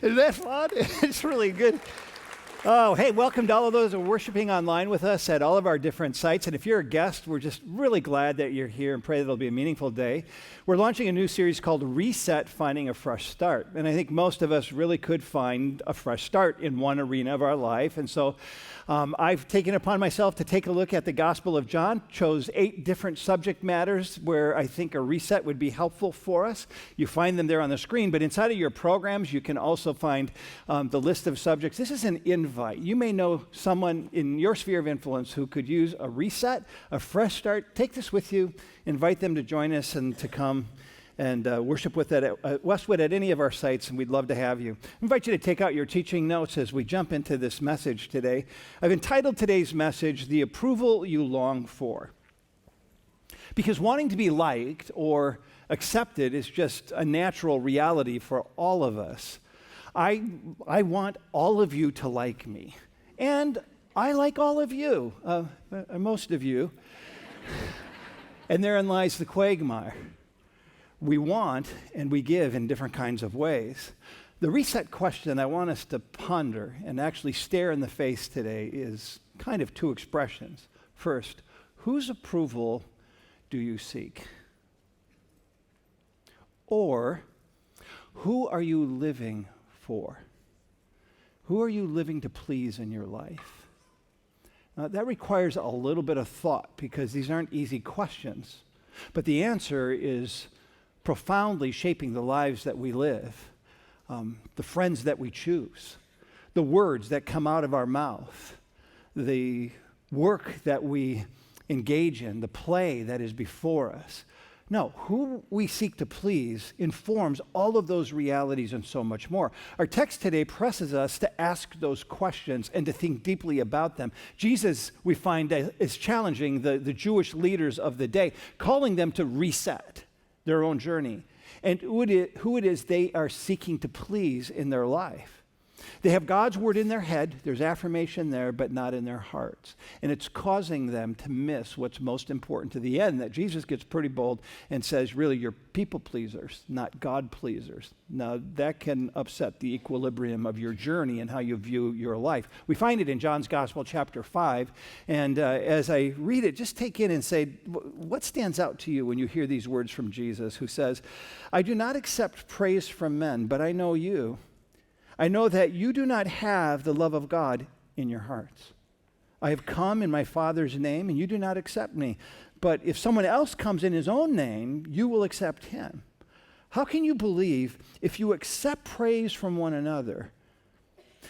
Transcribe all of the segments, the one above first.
Isn't that fun? It's really good. Oh, hey, welcome to all of those who are worshiping online with us at all of our different sites. And if you're a guest, we're just really glad that you're here and pray that it'll be a meaningful day. We're launching a new series called Reset, Finding a Fresh Start. And I think most of us really could find a fresh start in one arena of our life. And so I've taken upon myself to take a look at the Gospel of John, chose 8 different subject matters where I think a reset would be helpful for us. You find them there on the screen, but inside of your programs, you can also find the list of subjects. This is an invite. You may know someone in your sphere of influence who could use a reset, a fresh start. Take this with you, invite them to join us and to come and worship with it at Westwood at any of our sites, and we'd love to have you. I invite you to take out your teaching notes as we jump into this message today. I've entitled today's message, The Approval You Long For. Because wanting to be liked or accepted is just a natural reality for all of us. I want all of you to like me, and I like all of you, most of you, and therein lies the quagmire. We want and we give in different kinds of ways. The reset question I want us to ponder and actually stare in the face today is kind of 2 expressions. First, whose approval do you seek? Or, who are you living for? Who are you living to please in your life? That requires a little bit of thought because these aren't easy questions. But the answer is profoundly shaping the lives that we live, the friends that we choose, the words that come out of our mouth, the work that we engage in, the play that is before us. No, who we seek to please informs all of those realities and so much more. Our text today presses us to ask those questions and to think deeply about them. Jesus, we find, is challenging the Jewish leaders of the day, calling them to reset their own journey, and who it is they are seeking to please in their life. They have God's word in their head, there's affirmation there, but not in their hearts. And it's causing them to miss what's most important to the end, that Jesus gets pretty bold and says, really, you're people pleasers, not God pleasers. Now, that can upset the equilibrium of your journey and how you view your life. We find it in John's Gospel, chapter 5. And as I read it, just take in and say, what stands out to you when you hear these words from Jesus, who says, I do not accept praise from men, but I know you. I know that you do not have the love of God in your hearts. I have come in my Father's name, and you do not accept me. But if someone else comes in his own name, you will accept him. How can you believe if you accept praise from one another,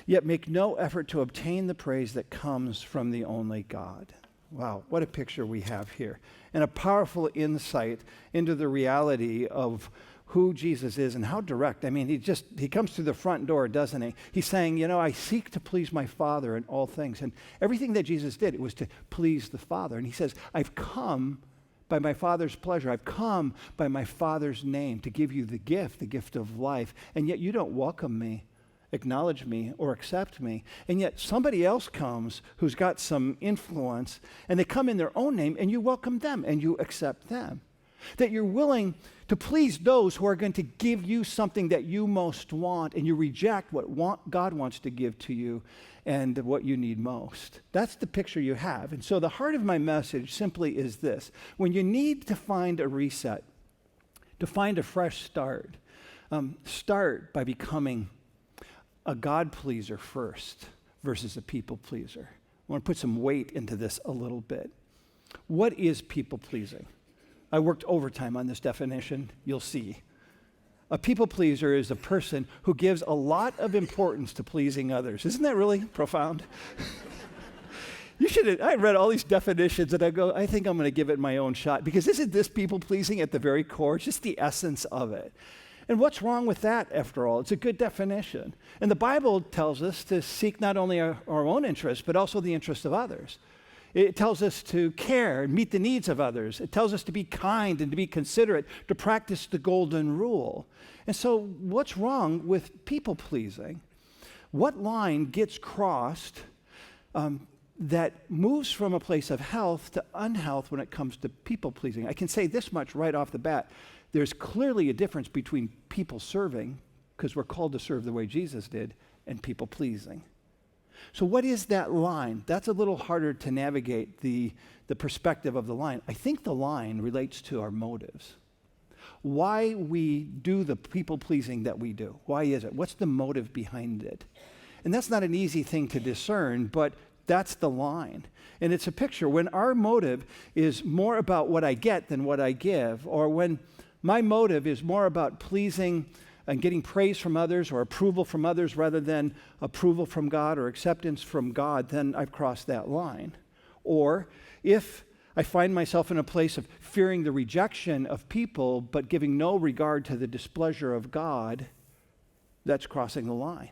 yet make no effort to obtain the praise that comes from the only God? Wow, what a picture we have here. And a powerful insight into the reality of who Jesus is and how direct. I mean, he comes through the front door, doesn't he? He's saying, I seek to please my Father in all things. And everything that Jesus did, it was to please the Father. And he says, I've come by my Father's pleasure. I've come by my Father's name to give you the gift of life. And yet you don't welcome me, acknowledge me, or accept me. And yet somebody else comes who's got some influence, and they come in their own name, and you welcome them, and you accept them. That you're willing to please those who are going to give you something that you most want, and you reject what God wants to give to you and what you need most. That's the picture you have. And so the heart of my message simply is this. When you need to find a reset, to find a fresh start, start by becoming a God pleaser first versus a people pleaser. I want to put some weight into this a little bit. What is people pleasing? I worked overtime on this definition, you'll see. A people pleaser is a person who gives a lot of importance to pleasing others. Isn't that really profound? I read all these definitions and I think I'm going to give it my own shot, because isn't this people pleasing at the very core? It's just the essence of it. And what's wrong with that, after all? It's a good definition. And the Bible tells us to seek not only our own interests, but also the interests of others. It tells us to care and meet the needs of others. It tells us to be kind and to be considerate, to practice the golden rule. And so what's wrong with people pleasing? What line gets crossed that moves from a place of health to unhealth when it comes to people pleasing? I can say this much right off the bat. There's clearly a difference between people serving because we're called to serve the way Jesus did, and people-pleasing. So what is that line? That's a little harder to navigate, the perspective of the line. I think the line relates to our motives. Why we do the people-pleasing that we do. Why is it? What's the motive behind it? And that's not an easy thing to discern, but that's the line. And it's a picture. When our motive is more about what I get than what I give, or when my motive is more about pleasing and getting praise from others or approval from others rather than approval from God or acceptance from God, then I've crossed that line. Or if I find myself in a place of fearing the rejection of people but giving no regard to the displeasure of God, that's crossing the line.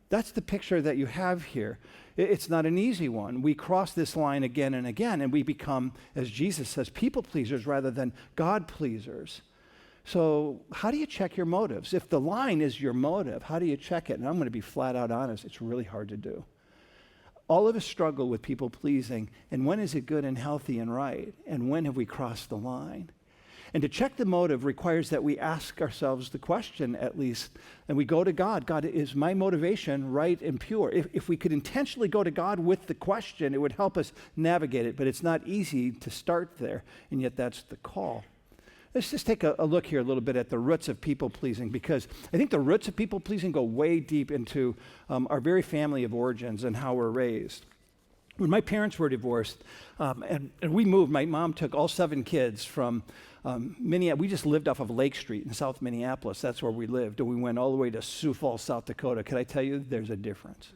That's the picture that you have here. It's not an easy one. We cross this line again and again, and we become, as Jesus says, people pleasers rather than God pleasers. So how do you check your motives? If the line is your motive, how do you check it? And I'm going to be flat out honest, it's really hard to do. All of us struggle with people pleasing, and when is it good and healthy and right? And when have we crossed the line? And to check the motive requires that we ask ourselves the question, at least, and we go to God. God, is my motivation right and pure? If we could intentionally go to God with the question, it would help us navigate it, but it's not easy to start there, and yet that's the call. Let's just take a look here a little bit at the roots of people-pleasing, because I think the roots of people-pleasing go way deep into our very family of origins and how we're raised. When my parents were divorced and we moved, my mom took all 7 kids from Minneapolis. We just lived off of Lake Street in South Minneapolis. That's where we lived. And we went all the way to Sioux Falls, South Dakota. Can I tell you, there's a difference.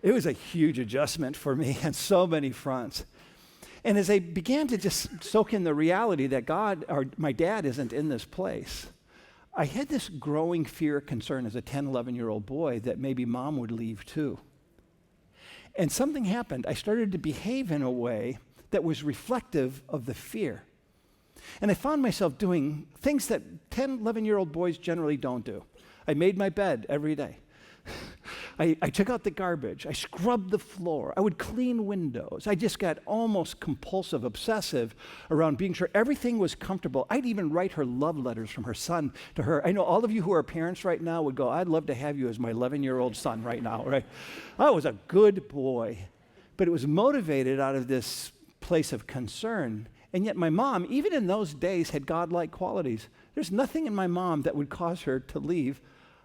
It was a huge adjustment for me on so many fronts. And as I began to just soak in the reality that God, or my dad, isn't in this place, I had this growing fear, concern as a 10, 11-year-old boy that maybe mom would leave too. And something happened. I started to behave in a way that was reflective of the fear. And I found myself doing things that 10, 11-year-old boys generally don't do. I made my bed every day. I took out the garbage. I scrubbed the floor. I would clean windows. I just got almost compulsive, obsessive around being sure everything was comfortable. I'd even write her love letters from her son to her. I know all of you who are parents right now would go, I'd love to have you as my 11-year-old son right now, right? I was a good boy, but it was motivated out of this place of concern. And yet my mom, even in those days, had godlike qualities. There's nothing in my mom that would cause her to leave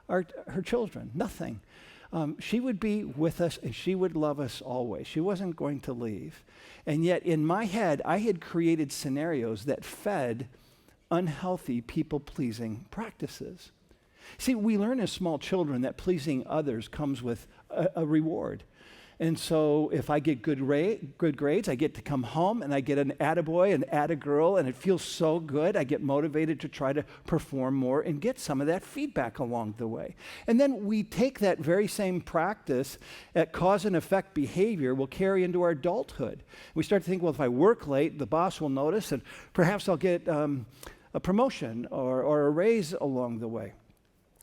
her children, nothing. She would be with us and she would love us always. She wasn't going to leave. And yet in my head, I had created scenarios that fed unhealthy people-pleasing practices. See, we learn as small children that pleasing others comes with a reward. And so if I get good grades, I get to come home and I get an attaboy, an attagirl, and it feels so good. I get motivated to try to perform more and get some of that feedback along the way. And then we take that very same practice at cause and effect behavior we'll carry into our adulthood. We start to think, well, if I work late, the boss will notice and perhaps I'll get a promotion or a raise along the way.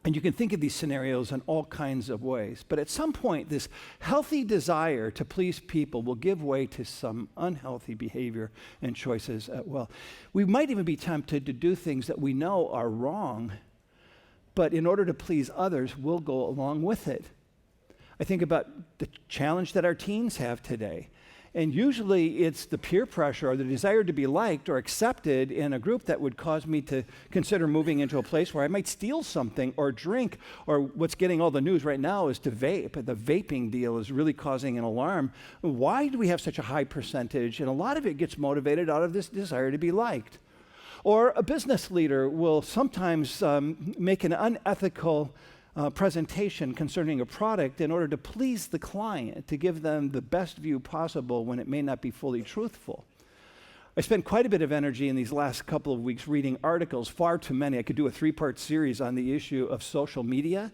And you can think of these scenarios in all kinds of ways. But at some point, this healthy desire to please people will give way to some unhealthy behavior and choices as well. We might even be tempted to do things that we know are wrong, but in order to please others, we'll go along with it. I think about the challenge that our teens have today. And usually it's the peer pressure or the desire to be liked or accepted in a group that would cause me to consider moving into a place where I might steal something or drink, or what's getting all the news right now is to vape. The vaping deal is really causing an alarm. Why do we have such a high percentage? And a lot of it gets motivated out of this desire to be liked. Or a business leader will sometimes make an unethical presentation concerning a product in order to please the client, to give them the best view possible when it may not be fully truthful. I spent quite a bit of energy in these last couple of weeks reading articles, far too many. I could do a 3-part series on the issue of social media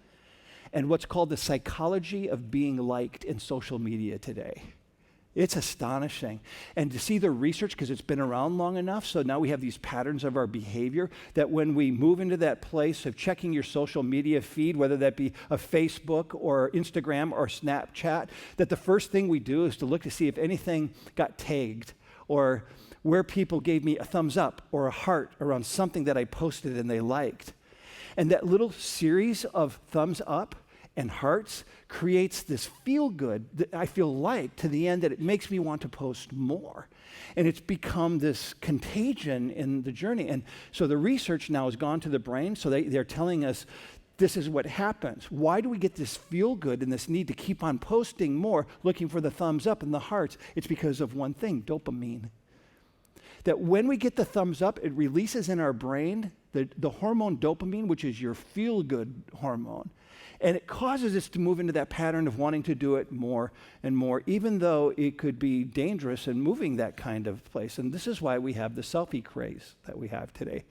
and what's called the psychology of being liked in social media today. It's astonishing. And to see the research, because it's been around long enough, so now we have these patterns of our behavior that when we move into that place of checking your social media feed, whether that be a Facebook or Instagram or Snapchat, that the first thing we do is to look to see if anything got tagged or where people gave me a thumbs up or a heart around something that I posted and they liked. And that little series of thumbs up and hearts creates this feel good that I feel like to the end that it makes me want to post more. And it's become this contagion in the journey. And so the research now has gone to the brain. So they're telling us this is what happens. Why do we get this feel good and this need to keep on posting more, looking for the thumbs up and the hearts? It's because of one thing, dopamine. That when we get the thumbs up, it releases in our brain the hormone dopamine, which is your feel-good hormone. And it causes us to move into that pattern of wanting to do it more and more, even though it could be dangerous in moving that kind of place. And this is why we have the selfie craze that we have today.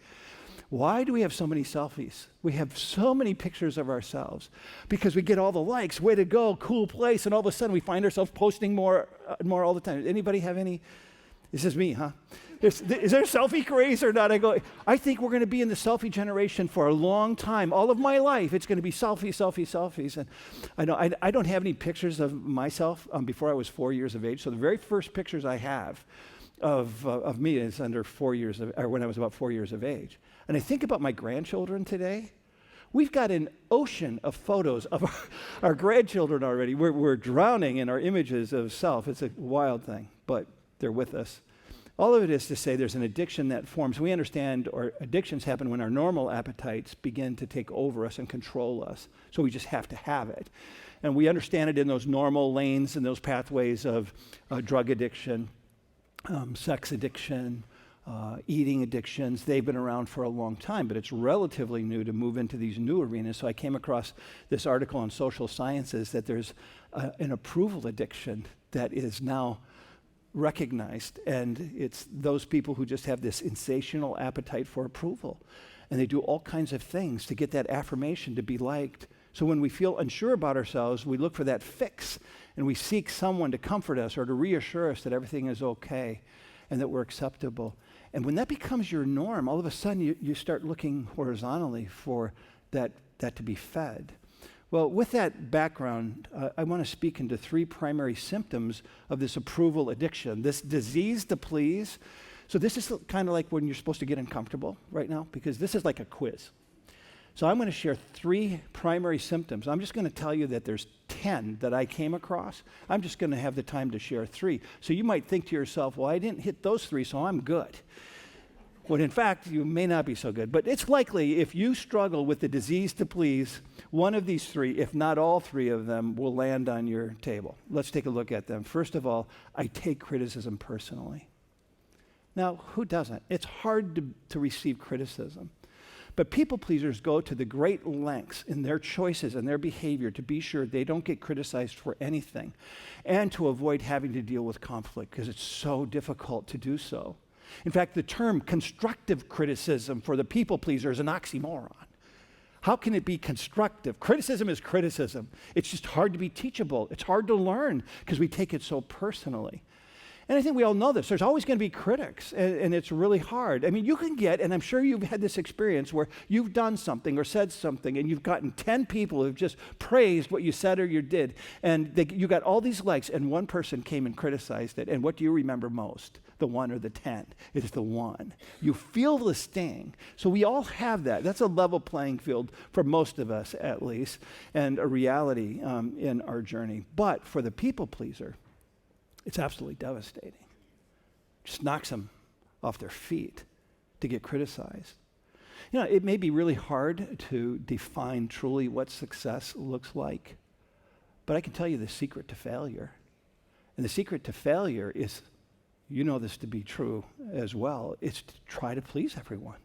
Why do we have so many selfies? We have so many pictures of ourselves because we get all the likes, way to go, cool place, and all of a sudden we find ourselves posting more all the time. Anybody have any? This is me, huh? Is there a selfie craze or not? I think we're going to be in the selfie generation for a long time. All of my life, it's going to be selfies. And I don't have any pictures of myself before I was 4 years of age. So the very first pictures I have of me is under 4 years or when I was about 4 years of age. And I think about my grandchildren today. We've got an ocean of photos of our grandchildren already. We're drowning in our images of self. It's a wild thing, but they're with us. All of it is to say there's an addiction that forms. We understand or addictions happen when our normal appetites begin to take over us and control us. So we just have to have it. And we understand it in those normal lanes and those pathways of drug addiction, sex addiction, eating addictions. They've been around for a long time, but it's relatively new to move into these new arenas. So I came across this article on Social Sciences that there's an approval addiction that is now recognized, and it's those people who just have this insatiable appetite for approval, and they do all kinds of things to get that affirmation, to be liked. So when we feel unsure about ourselves, we look for that fix, and we seek someone to comfort us or to reassure us that everything is okay and that we're acceptable. And when that becomes your norm, all of a sudden you start looking horizontally for that to be fed. Well, with that background, I want to speak into three primary symptoms of this approval addiction, this disease to please. So this is kind of like when you're supposed to get uncomfortable right now, because this is like a quiz. So I'm going to share three primary symptoms. I'm just going to tell you that there's 10 that I came across. I'm just going to have the time to share three. So you might think to yourself, well, I didn't hit those three, so I'm good. When in fact, you may not be so good. But it's likely if you struggle with the disease to please, one of these three, if not all three of them, will land on your table. Let's take a look at them. First of all, I take criticism personally. Now, who doesn't? It's hard to receive criticism. But people pleasers go to the great lengths in their choices and their behavior to be sure they don't get criticized for anything and to avoid having to deal with conflict because it's so difficult to do so. In fact, the term constructive criticism for the people pleaser is an oxymoron. How can it be constructive? Criticism is criticism. It's just hard to be teachable. It's hard to learn because we take it so personally. And I think we all know this. There's always going to be critics, and it's really hard. I mean, you can get, and I'm sure you've had this experience where you've done something or said something, and you've gotten 10 people who've just praised what you said or you did, and you got all these likes, and one person came and criticized it. And what do you remember most? The 1 or the 10? It is the 1. You feel the sting. So we all have that. That's a level playing field for most of us, at least, and a reality in our journey. But for the people pleaser, it's absolutely devastating. Just knocks them off their feet to get criticized. You know, it may be really hard to define truly what success looks like, but I can tell you the secret to failure. And the secret to failure is, you know this to be true as well, it's to try to please everyone.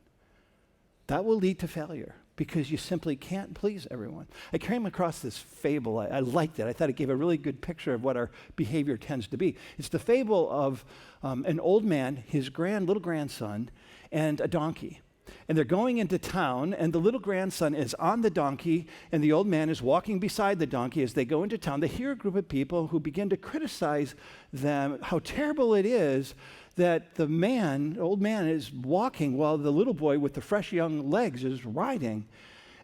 That will lead to failure because you simply can't please everyone. I came across this fable. I liked it. I thought it gave a really good picture of what our behavior tends to be. It's the fable of an old man, his little grandson, and a donkey. And they're going into town, and the little grandson is on the donkey, and the old man is walking beside the donkey. As they go into town, they hear a group of people who begin to criticize them, how terrible it is that the old man is walking while the little boy with the fresh young legs is riding.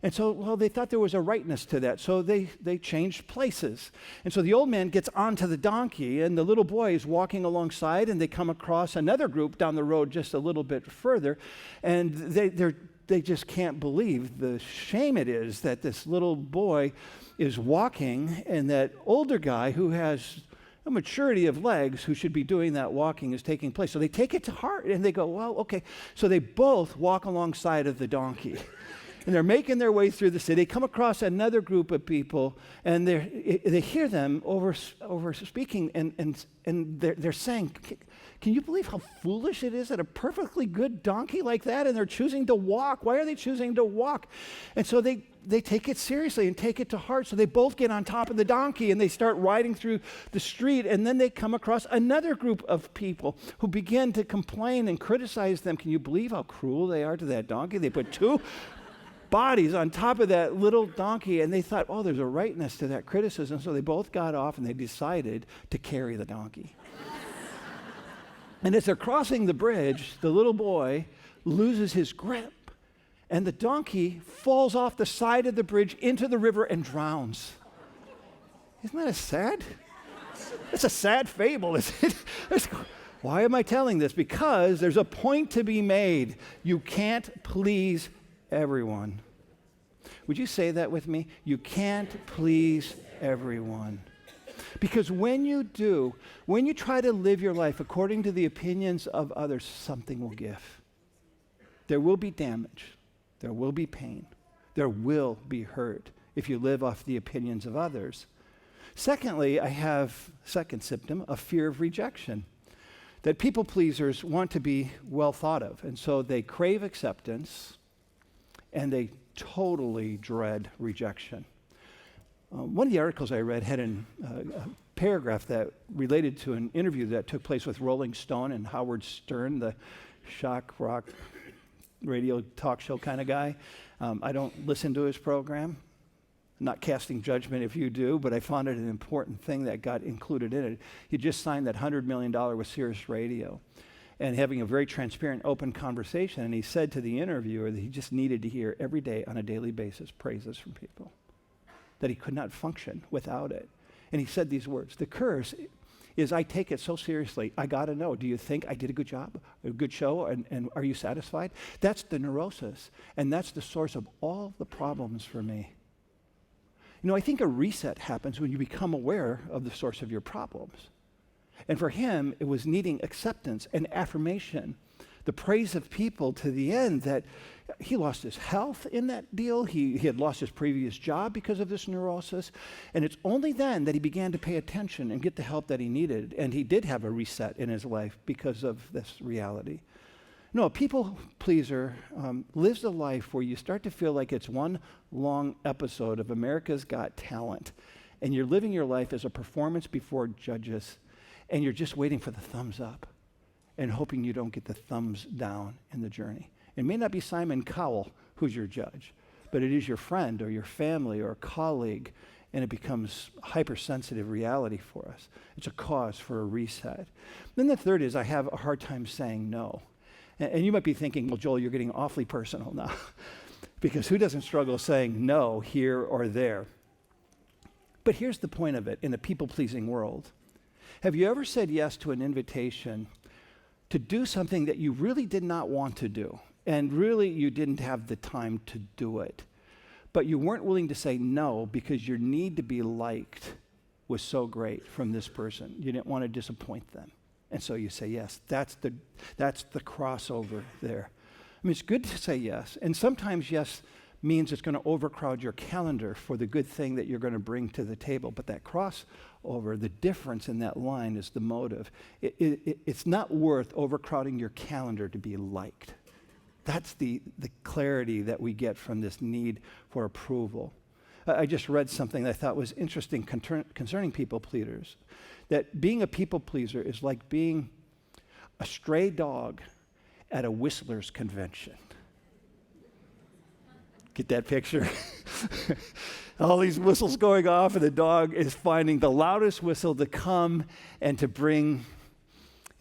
And so, well, they thought there was a rightness to that, so they changed places. And so the old man gets onto the donkey, and the little boy is walking alongside, and they come across another group down the road just a little bit further, and they just can't believe the shame it is that this little boy is walking, and that older guy who has a maturity of legs, who should be doing that walking, is taking place. So they take it to heart, and they go, well, okay. So they both walk alongside of the donkey. And they're making their way through the city. They come across another group of people, and they hear them over speaking, and they're saying, can you believe how foolish it is that a perfectly good donkey like that, and they're choosing to walk? Why are they choosing to walk? And so they take it seriously and take it to heart. So they both get on top of the donkey, and they start riding through the street, and then they come across another group of people who begin to complain and criticize them. Can you believe how cruel they are to that donkey? They put two bodies on top of that little donkey, and they thought, oh, there's a rightness to that criticism. So they both got off, and they decided to carry the donkey. And as they're crossing the bridge, the little boy loses his grip, and the donkey falls off the side of the bridge into the river and drowns. Isn't that sad? It's a sad fable, isn't it? Why am I telling this? Because there's a point to be made. You can't please everyone. Would you say that with me? You can't please everyone. Because when you do, when you try to live your life according to the opinions of others, something will give. There will be damage. There will be pain. There will be hurt if you live off the opinions of others. Secondly, I have, second symptom, a fear of rejection. That people pleasers want to be well thought of, and so they crave acceptance, and they totally dread rejection. One of the articles I read had a paragraph that related to an interview that took place with Rolling Stone and Howard Stern, the shock rock radio talk show kind of guy. I don't listen to his program. I'm not casting judgment if you do, but I found it an important thing that got included in it. He just signed that $100 million with Sirius Radio, and having a very transparent, open conversation. And he said to the interviewer that he just needed to hear every day on a daily basis praises from people, that he could not function without it. And he said these words, the curse is I take it so seriously, I gotta know, do you think I did a good job, a good show, and are you satisfied? That's the neurosis, and that's the source of all the problems for me. You know, I think a reset happens when you become aware of the source of your problems. And for him, it was needing acceptance and affirmation, the praise of people to the end that he lost his health in that deal. He had lost his previous job because of this neurosis. And it's only then that he began to pay attention and get the help that he needed. And he did have a reset in his life because of this reality. No, a people pleaser lives a life where you start to feel like it's one long episode of America's Got Talent. And you're living your life as a performance before judges. And you're just waiting for the thumbs up and hoping you don't get the thumbs down in the journey. It may not be Simon Cowell who's your judge, but it is your friend or your family or a colleague, and it becomes hypersensitive reality for us. It's a cause for a reset. Then the third is I have a hard time saying no. And you might be thinking, well, Joel, you're getting awfully personal now, because who doesn't struggle saying no here or there? But here's the point of it in a people-pleasing world. Have you ever said yes to an invitation to do something that you really did not want to do, and really you didn't have the time to do it, but you weren't willing to say no because your need to be liked was so great from this person. You didn't want to disappoint them. And so you say yes. That's the crossover there. I mean, it's good to say yes, and sometimes yes means it's going to overcrowd your calendar for the good thing that you're going to bring to the table. But that crossover, the difference in that line is the motive. It's not worth overcrowding your calendar to be liked. That's the clarity that we get from this need for approval. I just read something that I thought was interesting concerning people pleasers, that being a people pleaser is like being a stray dog at a whistlers convention. Get that picture? All these whistles going off, and the dog is finding the loudest whistle to come and to bring,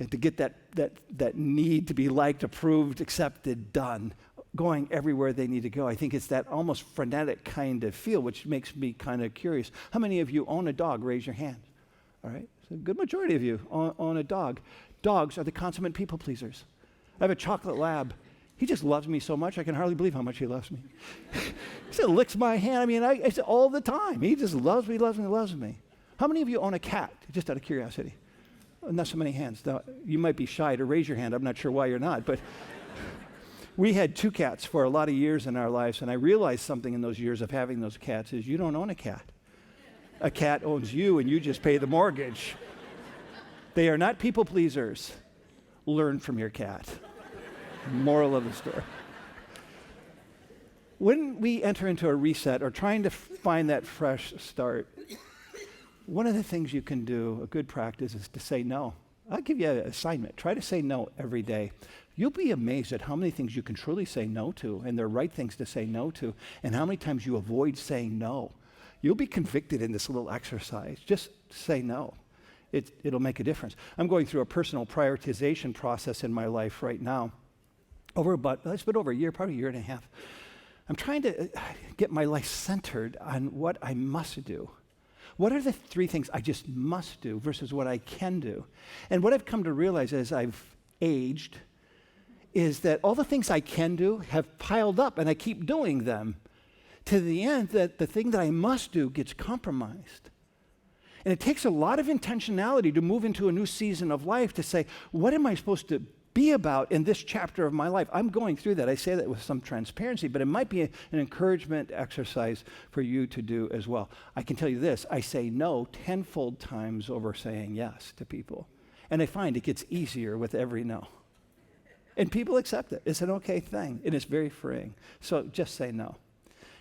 and to get that need to be liked, approved, accepted, done. going everywhere they need to go. I think it's that almost frenetic kind of feel, which makes me kind of curious. How many of you own a dog? Raise your hand. All right, so a good majority of you own a dog. Dogs are the consummate people pleasers. I have a chocolate lab. He just loves me so much, I can hardly believe how much he loves me. He just licks my hand. I mean, it's all the time. He just loves me, loves me, loves me. How many of you own a cat? Just out of curiosity. Not so many hands. Now, you might be shy to raise your hand. I'm not sure why you're not, but we had 2 cats for a lot of years in our lives, and I realized something in those years of having those cats is you don't own a cat. A cat owns you, and you just pay the mortgage. They are not people pleasers. Learn from your cat. Moral of the story. When we enter into a reset or trying to find that fresh start, one of the things you can do, a good practice, is to say no. I'll give you an assignment. Try to say no every day. You'll be amazed at how many things you can truly say no to, and they're right things to say no to, and how many times you avoid saying no. You'll be convicted in this little exercise. Just say no. It'll make a difference. I'm going through a personal prioritization process in my life right now. It's been over a year, probably a year and a half. I'm trying to get my life centered on what I must do. What are the 3 things I just must do versus what I can do? And what I've come to realize as I've aged is that all the things I can do have piled up, and I keep doing them to the end that the thing that I must do gets compromised. And it takes a lot of intentionality to move into a new season of life to say, what am I supposed to be about in this chapter of my life? I'm going through that. I say that with some transparency, but it might be an encouragement exercise for you to do as well. I can tell you this, I say no 10-fold times over saying yes to people. And I find it gets easier with every no. And people accept it. It's an okay thing, and it's very freeing. So just say no.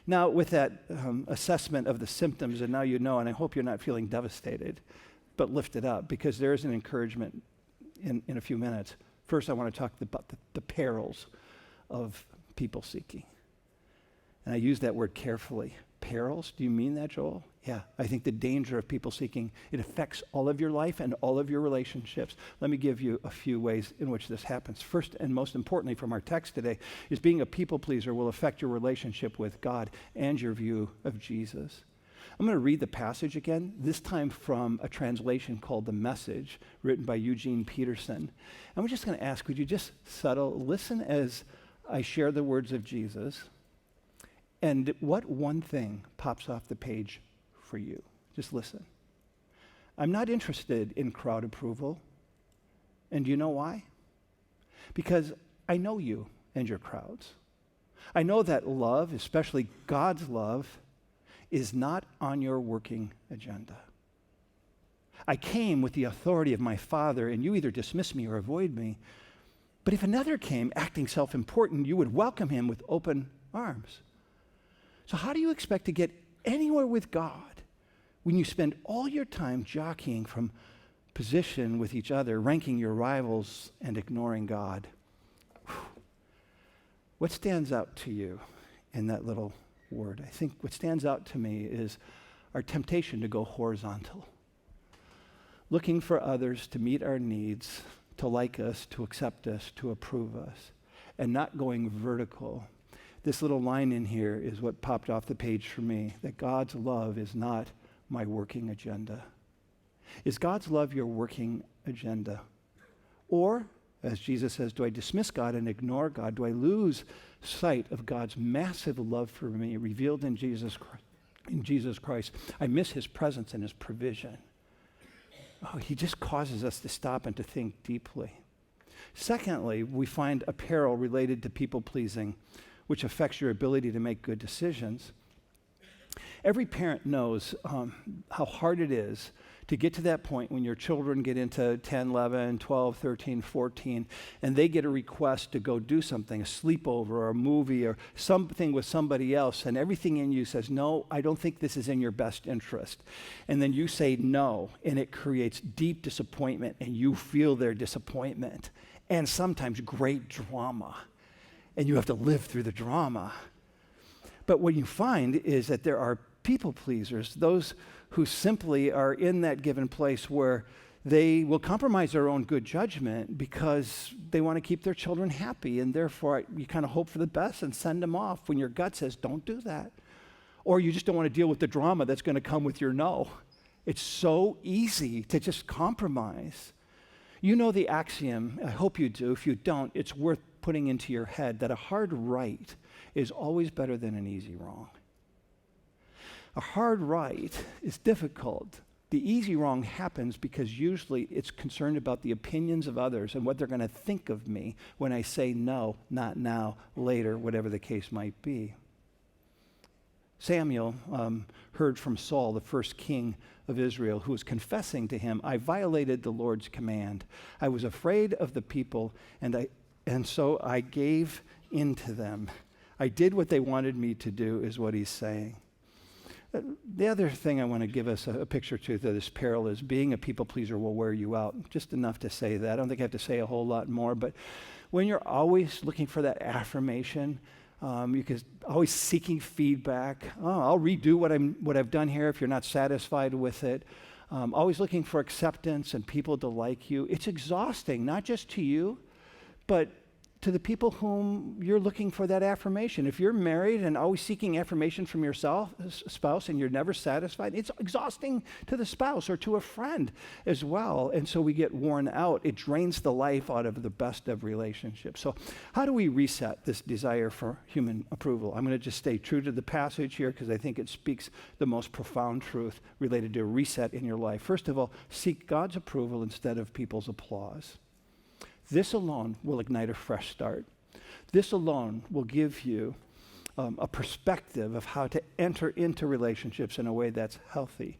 Now, with that assessment of the symptoms, and now you know, and I hope you're not feeling devastated, but lift it up, because there is an encouragement in a few minutes. First, I want to talk about the perils of people seeking. And I use that word carefully. Perils? Do you mean that, Joel? Yeah. I think the danger of people seeking, it affects all of your life and all of your relationships. Let me give you a few ways in which this happens. First, and most importantly from our text today, is being a people pleaser will affect your relationship with God and your view of Jesus. I'm going to read the passage again, this time from a translation called The Message, written by Eugene Peterson. And we're just going to ask, would you just listen as I share the words of Jesus, and what one thing pops off the page for you? Just listen. I'm not interested in crowd approval. And do you know why? Because I know you and your crowds. I know that love, especially God's love, is not on your working agenda. I came with the authority of my Father, and you either dismiss me or avoid me. But if another came acting self-important, you would welcome him with open arms. So how do you expect to get anywhere with God when you spend all your time jockeying from position with each other, ranking your rivals, and ignoring God? What stands out to you in that little word? I think what stands out to me is our temptation to go horizontal, looking for others to meet our needs, to like us, to accept us, to approve us, and not going vertical. This little line in here is what popped off the page for me, that God's love is not my working agenda. Is God's love your working agenda? Or, as Jesus says, do I dismiss God and ignore God? Do I lose sight of God's massive love for me revealed in Jesus Christ? I miss his presence and his provision. Oh, he just causes us to stop and to think deeply. Secondly, we find a peril related to people-pleasing, which affects your ability to make good decisions. Every parent knows how hard it is to get to that point when your children get into 10, 11, 12, 13, 14, and they get a request to go do something, a sleepover or a movie or something with somebody else, and everything in you says, no, I don't think this is in your best interest. And then you say no, and it creates deep disappointment, and you feel their disappointment, and sometimes great drama, and you have to live through the drama. But what you find is that there are people pleasers, those who simply are in that given place where They will compromise their own good judgment because they want to keep their children happy, and therefore you kind of hope for the best and send them off when your gut says, don't do that. Or you just don't want to deal with the drama that's going to come with your no. It's so easy to just compromise. You know the axiom, I hope you do. If you don't, it's worth putting into your head that a hard right is always better than an easy wrong. A hard right is difficult. The easy wrong happens because usually it's concerned about the opinions of others and what they're going to think of me when I say no, not now, later, whatever the case might be. Samuel heard from Saul, the first king of Israel, who was confessing to him, I violated the Lord's command. I was afraid of the people, and so I gave in to them. I did what they wanted me to do, is what he's saying. The other thing I want to give us a picture to this parable is being a people pleaser will wear you out. Just enough to say that. I don't think I have to say a whole lot more, but when you're always looking for that affirmation, you can always seeking feedback. Oh, I'll redo what I've done here if you're not satisfied with it. Always looking for acceptance and people to like you. It's exhausting, not just to you, but to the people whom you're looking for that affirmation. If you're married and always seeking affirmation from your spouse and you're never satisfied, it's exhausting to the spouse or to a friend as well. And so we get worn out. It drains the life out of the best of relationships. So how do we reset this desire for human approval? I'm going to just stay true to the passage here because I think it speaks the most profound truth related to a reset in your life. First of all, seek God's approval instead of people's applause. This alone will ignite a fresh start. This alone will give you a perspective of how to enter into relationships in a way that's healthy.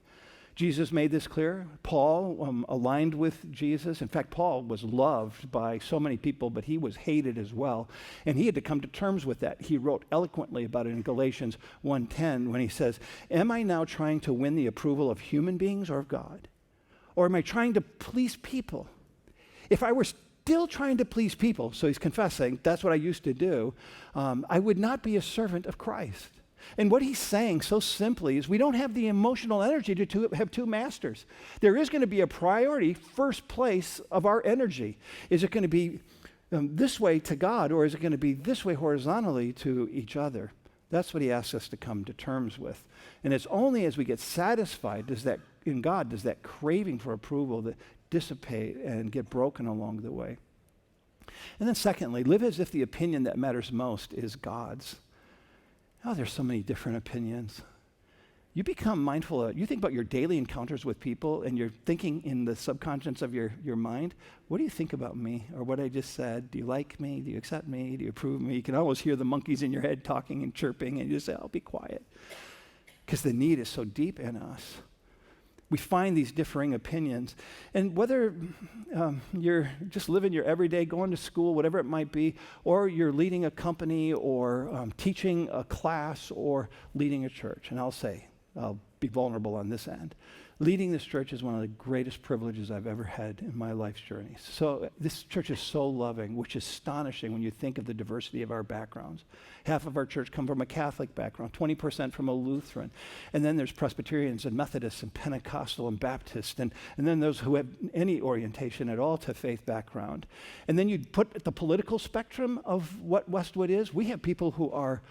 Jesus made this clear. Paul aligned with Jesus. In fact, Paul was loved by so many people, but he was hated as well. And he had to come to terms with that. He wrote eloquently about it in Galatians 1:10 when he says, am I now trying to win the approval of human beings or of God? Or am I trying to please people? If I were still trying to please people, so he's confessing, that's what I used to do, I would not be a servant of Christ. And what he's saying so simply is we don't have the emotional energy to have two masters. There is going to be a priority, first place of our energy. Is it going to be this way to God, or is it going to be this way horizontally to each other? That's what he asks us to come to terms with. And it's only as we get satisfied in God does that craving for approval that dissipate and get broken along the way. And then secondly, live as if the opinion that matters most is God's. Oh, there's so many different opinions. You become mindful you think about your daily encounters with people and you're thinking in the subconscious of your mind, what do you think about me or what I just said? Do you like me? Do you accept me? Do you approve of me? You can always hear the monkeys in your head talking and chirping and you just say, I'll be quiet. Because the need is so deep in us. We find these differing opinions. And whether you're just living your everyday, going to school, whatever it might be, or you're leading a company or teaching a class or leading a church, and I'll be vulnerable on this end. Leading this church is one of the greatest privileges I've ever had in my life's journey. So this church is so loving, which is astonishing when you think of the diversity of our backgrounds. Half of our church come from a Catholic background, 20% from a Lutheran. And then there's Presbyterians and Methodists and Pentecostal and Baptist. And then those who have any orientation at all to faith background. And then you put the political spectrum of what Westwood is. We have people who are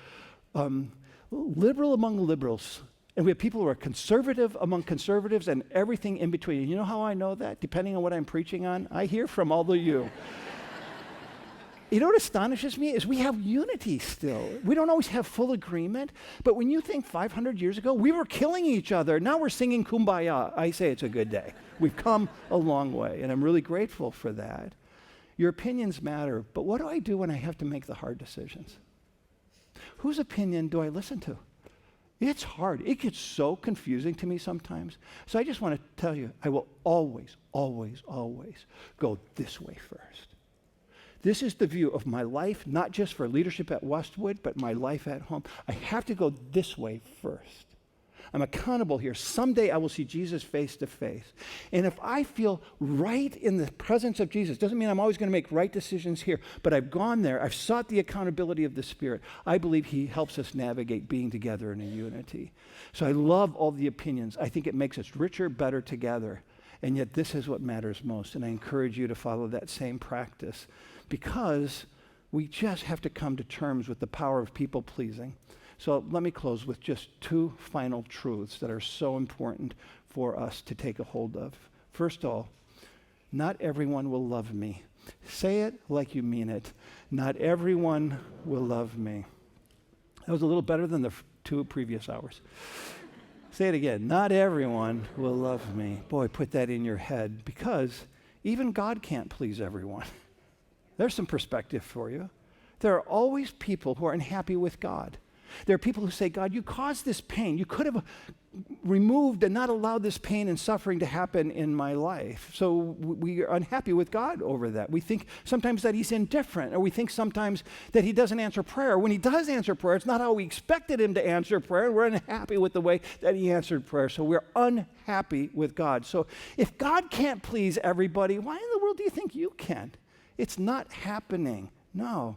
liberal among liberals. And we have people who are conservative among conservatives and everything in between. You know how I know that? Depending on what I'm preaching on, I hear from all of you. You know what astonishes me is we have unity still. We don't always have full agreement, but when you think 500 years ago, we were killing each other. Now we're singing Kumbaya. I say it's a good day. We've come a long way, and I'm really grateful for that. Your opinions matter, but what do I do when I have to make the hard decisions? Whose opinion do I listen to? It's hard. It gets so confusing to me sometimes. So I just want to tell you, I will always, always, always go this way first. This is the view of my life, not just for leadership at Westwood, but my life at home. I have to go this way first. I'm accountable here. Someday I will see Jesus face to face. And if I feel right in the presence of Jesus, doesn't mean I'm always going to make right decisions here, but I've gone there. I've sought the accountability of the Spirit. I believe he helps us navigate being together in a unity. So I love all the opinions. I think it makes us richer, better together. And yet this is what matters most. And I encourage you to follow that same practice, because we just have to come to terms with the power of people pleasing. So let me close with just two final truths that are so important for us to take a hold of. First of all, not everyone will love me. Say it like you mean it. Not everyone will love me. That was a little better than the 2 previous hours. Say it again. Not everyone will love me. Boy, put that in your head, because even God can't please everyone. There's some perspective for you. There are always people who are unhappy with God. There are people who say, God, you caused this pain. You could have removed and not allowed this pain and suffering to happen in my life. So we are unhappy with God over that. We think sometimes that he's indifferent, or we think sometimes that he doesn't answer prayer. When he does answer prayer, it's not how we expected him to answer prayer. We're unhappy with the way that he answered prayer. So we're unhappy with God. So if God can't please everybody, why in the world do you think you can? It's not happening. No.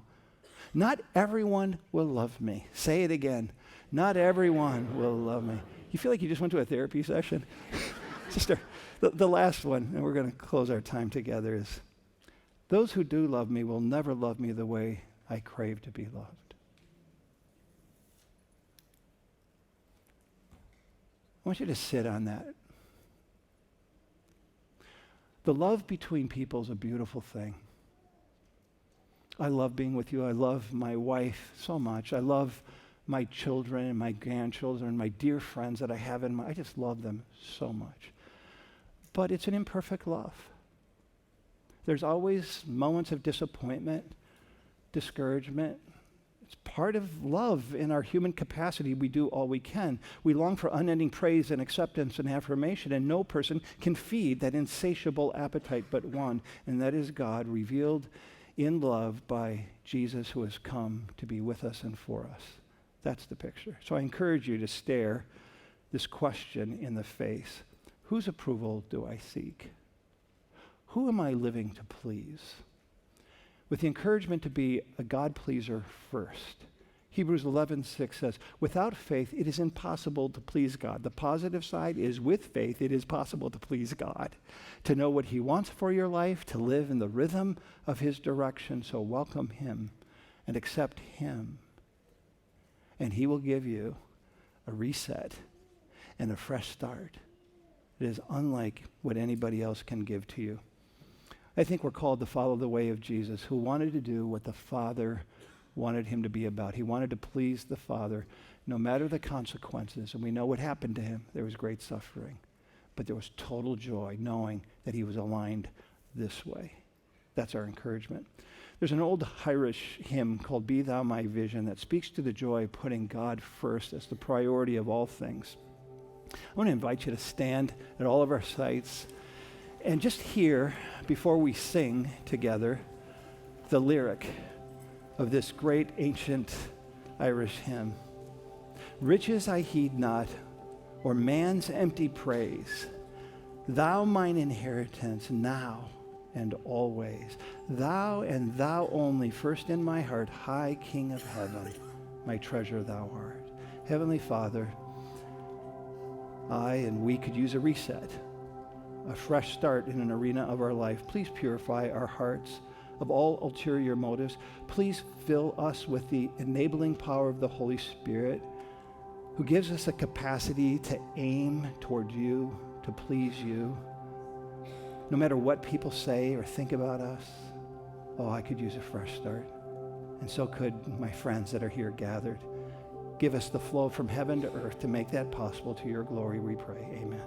Not everyone will love me. Say it again. Not everyone will love me. You feel like you just went to a therapy session? Sister, the last one, and we're going to close our time together, is those who do love me will never love me the way I crave to be loved. I want you to sit on that. The love between people is a beautiful thing. I love being with you. I love my wife so much. I love my children and my grandchildren, my dear friends that I have I just love them so much. But it's an imperfect love. There's always moments of disappointment, discouragement. It's part of love in our human capacity. We do all we can. We long for unending praise and acceptance and affirmation, and no person can feed that insatiable appetite but one, and that is God revealed in love by Jesus, who has come to be with us and for us. That's the picture. So I encourage you to stare this question in the face. Whose approval do I seek? Who am I living to please? With the encouragement to be a God pleaser first. Hebrews 11:6 says, without faith, it is impossible to please God. The positive side is, with faith, it is possible to please God, to know what he wants for your life, to live in the rhythm of his direction. So welcome him and accept him. And he will give you a reset and a fresh start. It is unlike what anybody else can give to you. I think we're called to follow the way of Jesus, who wanted to do what the Father wanted him to be about. He wanted to please the Father, no matter the consequences. And we know what happened to him. There was great suffering. But there was total joy knowing that he was aligned this way. That's our encouragement. There's an old Irish hymn called Be Thou My Vision that speaks to the joy of putting God first as the priority of all things. I want to invite you to stand at all of our sites and just hear, before we sing together, the lyric of this great ancient Irish hymn. Riches I heed not, or man's empty praise. Thou mine inheritance now and always. Thou and thou only, first in my heart, high King of heaven, my treasure thou art. Heavenly Father, I and we could use a reset, a fresh start in an arena of our life. Please purify our hearts of all ulterior motives. Please fill us with the enabling power of the Holy Spirit, who gives us a capacity to aim toward you, to please you. No matter what people say or think about us, oh, I could use a fresh start. And so could my friends that are here gathered. Give us the flow from heaven to earth to make that possible. To your glory we pray. Amen.